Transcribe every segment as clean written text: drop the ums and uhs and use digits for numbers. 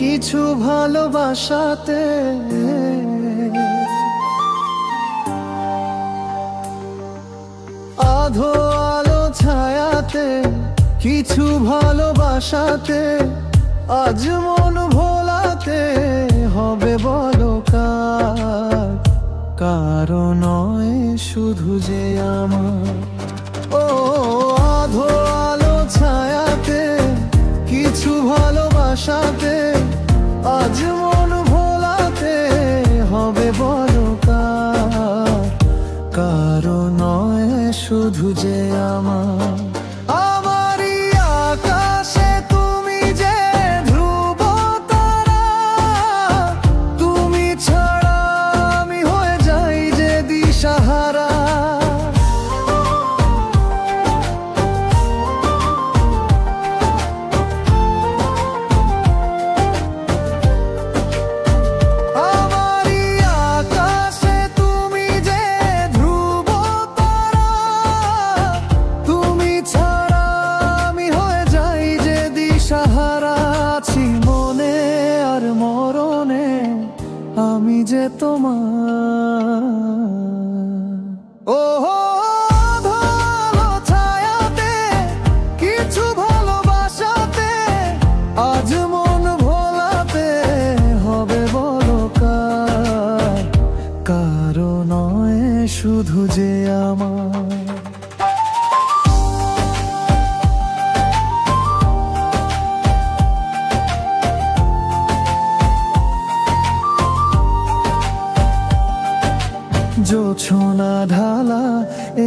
কিছু ভালোবাসাতে। আধো আলো ছায়াতে কিছু ভালোবাসাতে, আজ মন ভোলাতে হবে বলো কার? কারো নয় শুধু যে আমার। ও আধো আলো ছায়াতে কিছু ভালোবাসাতে, আজ মন ভোলাতে হবে বলো কার? কারো নয় শুধু যে আমার। আমারই আকাশে তুমি যে ধ্রুব তারা, তুমি ছাড়া আমি হয়ে যাই যে দিশাহারা। আমি যে তোমার। ও আধো আলো ছায়াতে কিছু ভালোবাসাতে, আজ মন ভোলাতে হবে বলো কার? কারো নয় শুধু যে আমার। জোছনা ঢালা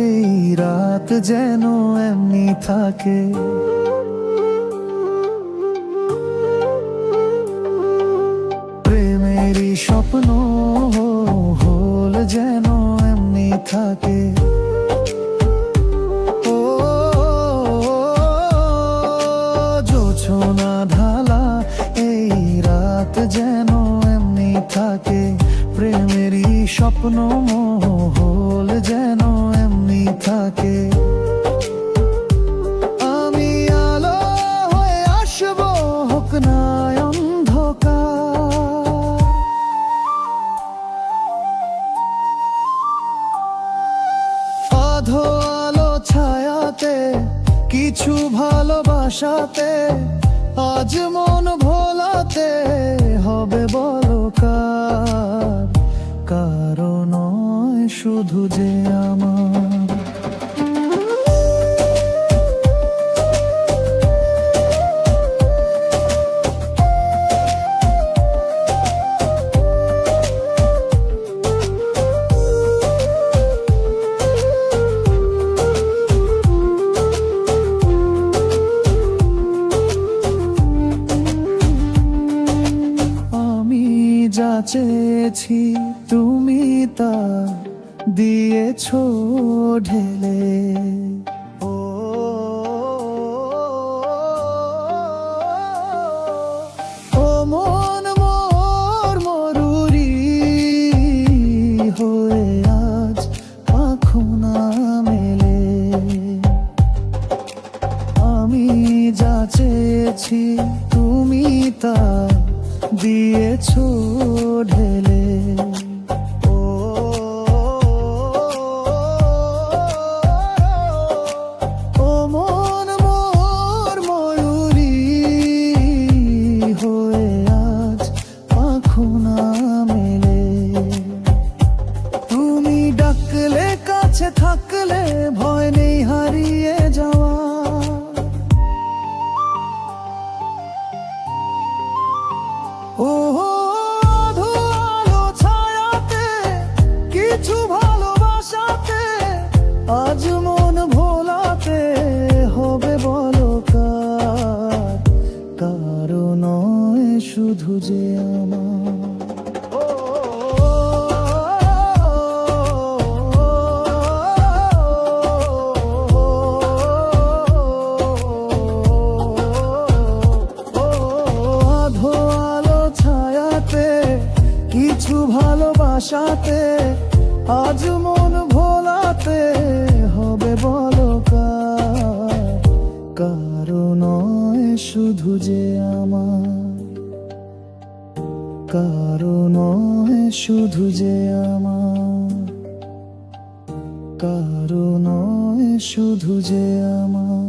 এই রাত যেন এমনি থাকে, প্রেমেরই স্বপ্ন হল যেন এমনি থাকে। ও জোছনা ঢালা এই রাত যেন এমনি থাকে, প্রেমেরই স্বপ্ন মহল যেন এমনি থাকে। আমি আলো হয়ে আসবো হোক না অন্ধকার। আধো আলো ছায়াতে কিছু ভালোবাসাতে, আজ মন ভোলাতে হবে বলো কার? কারো নয় শুধু যে আমার। আমি যা চেয়েছি তুমি তা দিয়েছো ঢেলে। ও ও মন মোর মরুরি হয়ে আজ পাখো না মেলে। আমি যা চেয়েছি তুমি তা দিয়েছো ঢেলে। ও মন মোর ময়ূরী হয়ে আজ পাখো না মেলে। তুমি ডাকলে কাছে থাকলে ভয় নেই হারিয়ে যাওয়া। ও আধো আলো ছায়াতে কিছু ভালোবাসাতে, আজ মন ভোলাতে হবে বলো কার? কারো নয় শুধু যে আমার। কিছু ভালোবাসাতে, আজ মন ভোলাতে হবে বলো কার? কারো নয় শুধু যে আমার। নয় শুধু যে আমার, কারো নয় শুধু যে আমার।